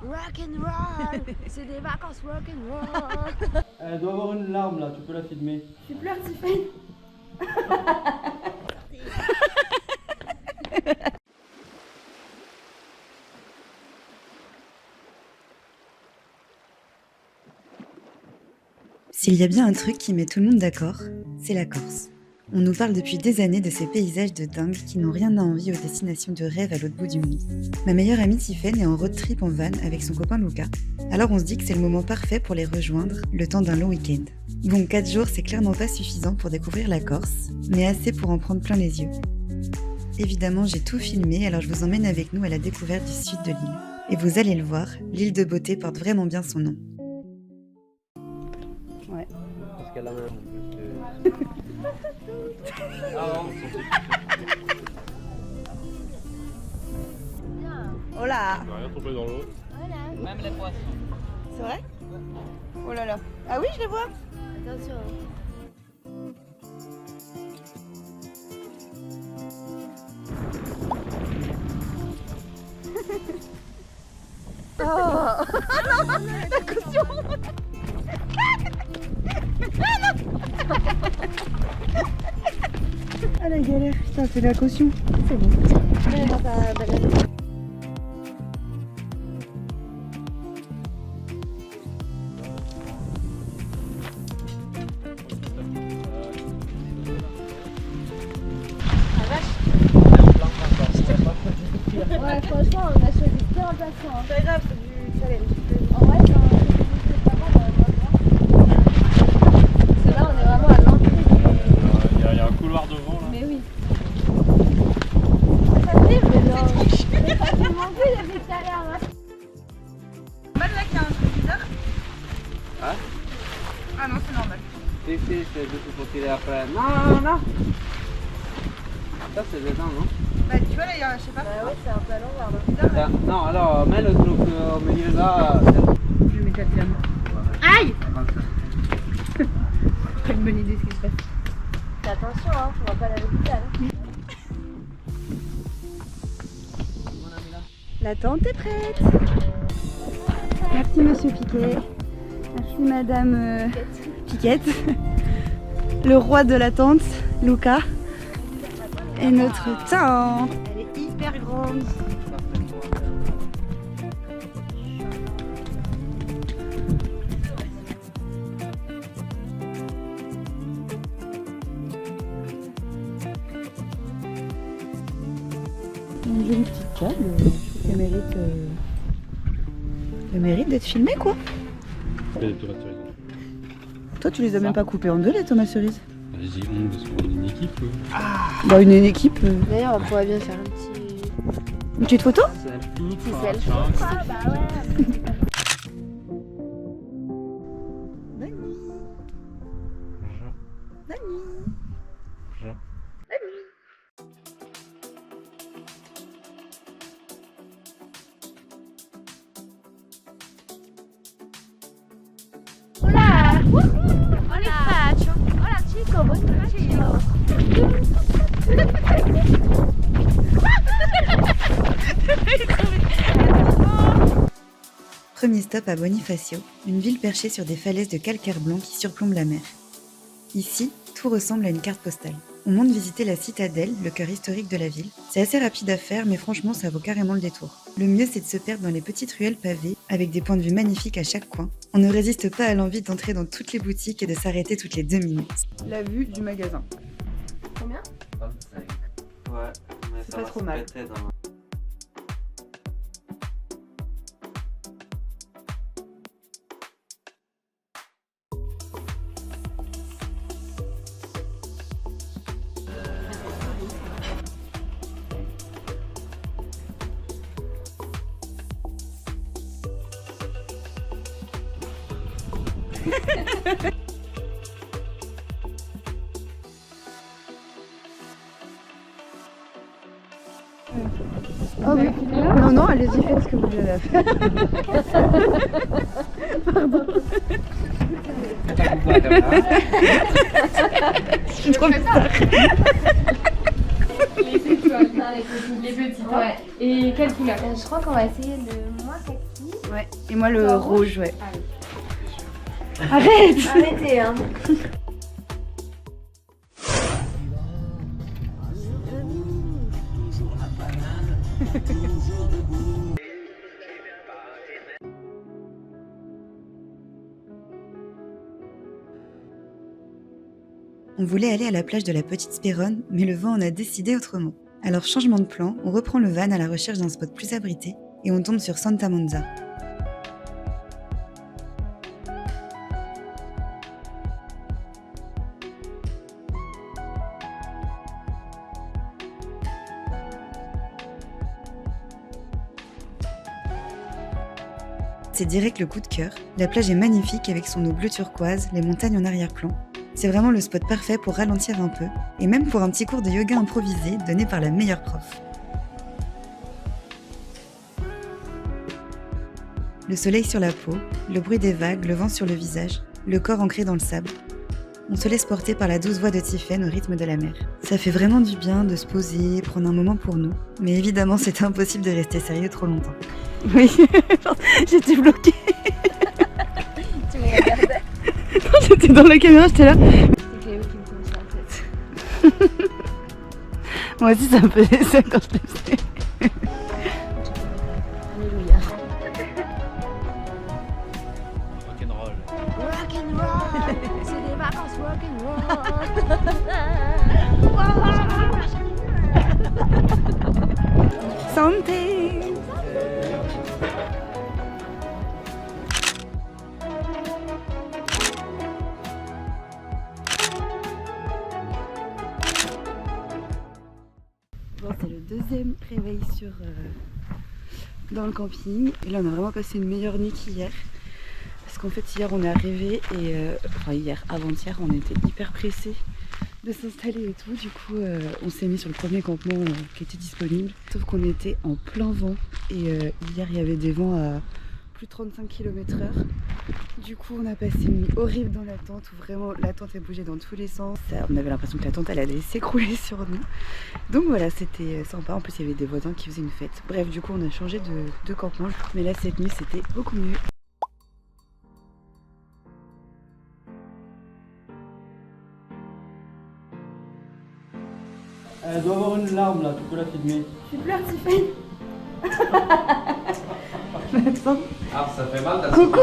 Rock'n'roll, c'est des vacances rock'n'roll. Elle doit avoir une larme là, tu peux la filmer. Tu pleures, Tiffany. S'il y a bien un truc qui met tout le monde d'accord, c'est la Corse. On nous parle depuis des années de ces paysages de dingue qui n'ont rien à envier aux destinations de rêve à l'autre bout du monde. Ma meilleure amie Tiffany est en road trip en van avec son copain Luca. Alors on se dit que c'est le moment parfait pour les rejoindre, le temps d'un long week-end. Bon, 4 jours, c'est clairement pas suffisant pour découvrir la Corse, mais assez pour en prendre plein les yeux. Évidemment, j'ai tout filmé, alors je vous emmène avec nous à la découverte du sud de l'île. Et vous allez le voir, l'île de beauté porte vraiment bien son nom. Ouais. Parce qu'elle a même. Oh là. On n'a rien tombé dans l'eau. Voilà. Même les poissons. C'est vrai? Oh là là. Ah oui, je les vois. Attention. Oh. La caution. Ah la galère, putain, c'est la caution. C'est bon. Ouais, franchement, on a choisi plein de placements. Hein. C'est grave, c'est du challenge. En vrai, c'est pas mal. Parce que là, on est vraiment à l'entrée du... Il y a un couloir devant là. Mais oui. Ça te livre, mais genre... Mais pas tellement vu, il y avait tout à l'heure, hein. Mal là qu'il y a un truc bizarre. Hein? Ah non, c'est normal. Si, c'est juste pour tirer après. Non. Ça, c'est dedans, non? Bah, tu vois là, il y a, je sais pas. Bah ouais, c'est un peu à l'envers. Attends, non, alors, mets le truc au milieu là. Je mets 4 grammes. Aïe! Pas une bonne idée ce qui se passe. Fais attention, hein, on va pas aller à l'hôpital. La tente est prête. Merci Monsieur Piquet. Merci Madame Piquette. Le roi de la tente, Luca. Et notre tente. Elle est hyper grande. Une jolie petite table, elle mérite d'être filmée quoi. Il y a des tomates cerises. Toi tu les as même pas coupées en deux les tomates cerises. Vas-y, on est une équipe. Bah une équipe. D'ailleurs, on pourrait bien faire un petit... Une petite photo? petit selfie. Ah bah ouais. Bonne nuit. Bonne nuit. Hola! Che faccio? Hola chico, buongiorno. Premier stop à Bonifacio, une ville perchée sur des falaises de calcaire blanc qui surplombent la mer. Ici, tout ressemble à une carte postale. On monte visiter la citadelle, le cœur historique de la ville. C'est assez rapide à faire, mais franchement, ça vaut carrément le détour. Le mieux, c'est de se perdre dans les petites ruelles pavées, avec des points de vue magnifiques à chaque coin. On ne résiste pas à l'envie d'entrer dans toutes les boutiques et de s'arrêter toutes les 2 minutes. La vue du magasin. Combien? 25. Ouais, mais C'est ça pas va trop se mal. péter dans... Oh oui. Non, non, allez-y, faites ce que vous avez à faire. Pardon. Je suis trop bizarre. Les étoiles dans les Les petites. Ouais. Et quelle couleur? Je crois qu'on va essayer le moins kaki. Ouais. Et moi le rouge, ouais. Arrête. Arrêtez, hein. On voulait aller à la plage de la Petite Spéronne, mais le vent en a décidé autrement. Alors changement de plan, on reprend le van à la recherche d'un spot plus abrité et on tombe sur Santa Monza. C'est direct le coup de cœur. La plage est magnifique avec son eau bleu turquoise, les montagnes en arrière-plan. C'est vraiment le spot parfait pour ralentir un peu, et même pour un petit cours de yoga improvisé donné par la meilleure prof. Le soleil sur la peau, le bruit des vagues, le vent sur le visage, le corps ancré dans le sable. On se laisse porter par la douce voix de Tiffaine au rythme de la mer. Ça fait vraiment du bien de se poser, prendre un moment pour nous, mais évidemment c'était impossible de rester sérieux trop longtemps. Oui, j'étais bloquée. Tu me regardais. J'étais dans la caméra, j'étais là. C'est Cléo qui me tombe sur la tête. Moi aussi ça me faisait ça quand je l'ai fait. Alléluia. Rock'n'roll. Rock'n'roll. C'est des vacances rock'n'roll. Santé. Bon, c'est le deuxième réveil dans le camping. Et là, on a vraiment passé une meilleure nuit qu'hier. Parce qu'en fait, hier, on est arrivé et... enfin, hier, avant-hier, on était hyper pressés de s'installer et tout. Du coup, on s'est mis sur le premier campement qui était disponible. Sauf qu'on était en plein vent. Et hier, il y avait des vents à plus de 35 km/h. Du coup, on a passé une nuit horrible dans la tente où vraiment la tente a bougé dans tous les sens. On avait l'impression que la tente elle allait s'écrouler sur nous. Donc voilà, c'était sympa. En plus, il y avait des voisins qui faisaient une fête. Bref, du coup, on a changé de campement. Mais là, cette nuit, c'était beaucoup mieux. Elle doit avoir une larme là, tu peux la filmer. Tu pleures, Tiffaine. Ah, ça fait mal d'être. Coucou.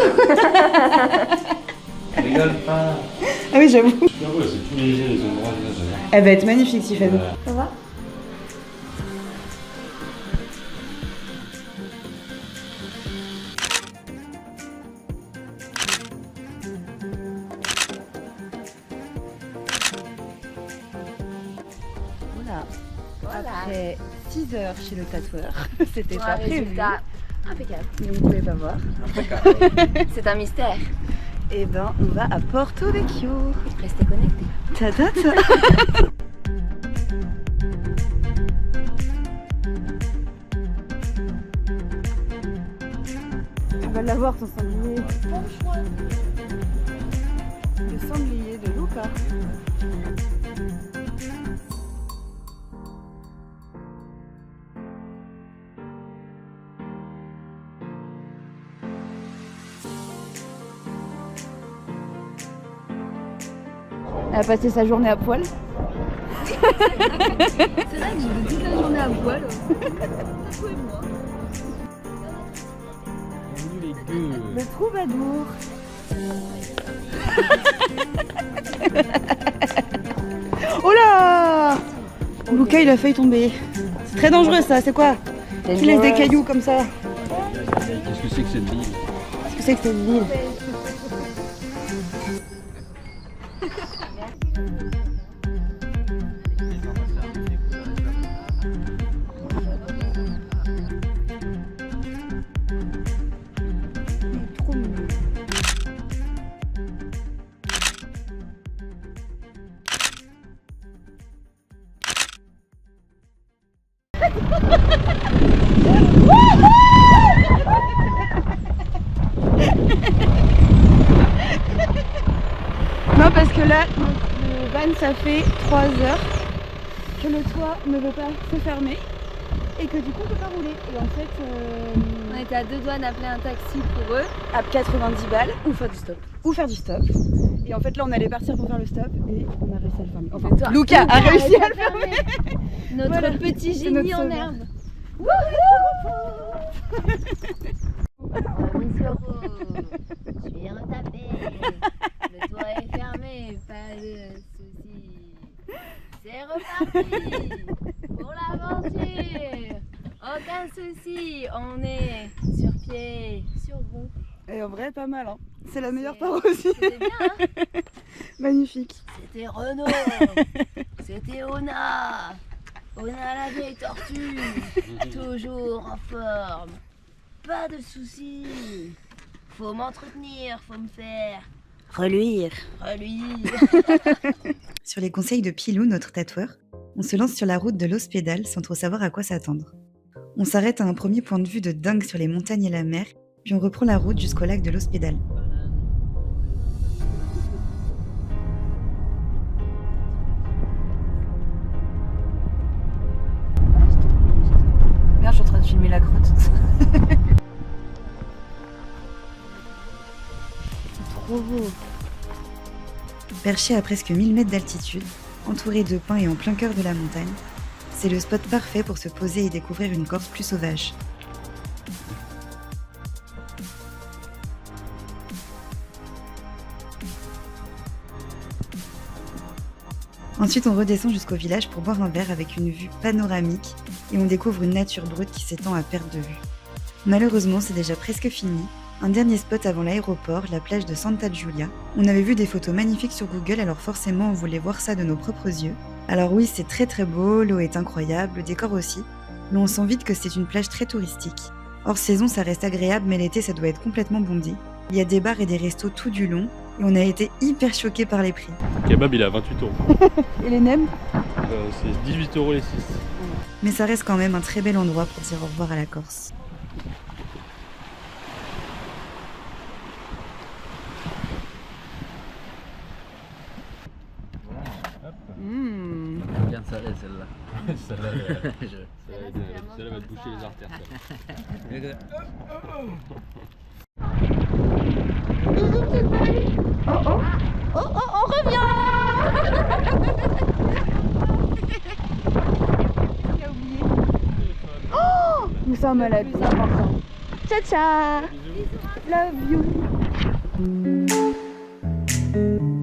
Rigole pas. Ah oui, j'avoue. Ah ouais, c'est tout léger les endroits là, j'adore. Elle va être magnifique, Tiffany. Ça va? Voilà. Après 6 heures chez le tatoueur, c'était Pour pas un prévu. résultat impeccable. Mais vous pouvez pas voir. C'est un mystère. Et ben, on va à Porto Vecchio. Restez connectés. Ta ta ta. Tu vas l'avoir ton sanglier. Le sanglier de Luca. Elle a passé sa journée à poil. C'est vrai que j'ai toute la journée à poil. Les gueux. Le troubadour. Oh là! Luca il a failli tomber. C'est très dangereux ça, c'est quoi? Tu laisses des cailloux comme ça. Qu'est-ce que c'est que cette ville? Qu'est-ce que c'est que cette ville? Trop mignon. Non, parce que là, le van, ça fait 3 heures que le toit ne veut pas se fermer. et que du coup on peut pas rouler. Et en fait, On était à 2 doigts d'appeler un taxi pour eux. à 90 balles ou faire du stop. Et en fait là on allait partir pour faire le stop et on a réussi à le fermer. Enfin, Toi, Luca a réussi à le fermer. Notre Voilà. petit C'est génie notre en sauveur. herbe. Je suis retapé. Le toit est fermé, pas de soucis. C'est reparti pour l'aventure. Aucun souci, on est sur pied, sur roue. Et en vrai pas mal hein. C'est la meilleure C'est- part aussi. C'était bien, hein. Magnifique. C'était Renaud. C'était Ona. Ona la vieille tortue. Toujours en forme. Pas de soucis. Faut m'entretenir, faut me faire Reluire. reluire. Sur les conseils de Pilou, notre tatoueur, on se lance sur la route de l'Hospédale sans trop savoir à quoi s'attendre. On s'arrête à un premier point de vue de dingue sur les montagnes et la mer, puis on reprend la route jusqu'au lac de l'Hospédale. Merde, je suis en train de filmer la crotte. C'est trop beau. Perché à presque 1000 mètres d'altitude, entouré de pins et en plein cœur de la montagne, c'est le spot parfait pour se poser et découvrir une Corse plus sauvage. Ensuite, on redescend jusqu'au village pour boire un verre avec une vue panoramique et on découvre une nature brute qui s'étend à perte de vue. Malheureusement, c'est déjà presque fini. Un dernier spot avant l'aéroport, la plage de Santa Giulia. On avait vu des photos magnifiques sur Google, alors forcément on voulait voir ça de nos propres yeux. Alors oui, c'est très très beau, l'eau est incroyable, le décor aussi, mais on sent vite que c'est une plage très touristique. Hors saison, ça reste agréable, mais l'été, ça doit être complètement bondé. Il y a des bars et des restos tout du long, et on a été hyper choqués par les prix. Le kebab il est à 28 €. Et les nems? C'est 18 € les 6. Mais ça reste quand même un très bel endroit pour dire au revoir à la Corse. Mmh. Bien salé celle-là. Celle-là celle-là va te boucher les artères. ça. Nous sommes à la plus important. Ciao ciao. Love you.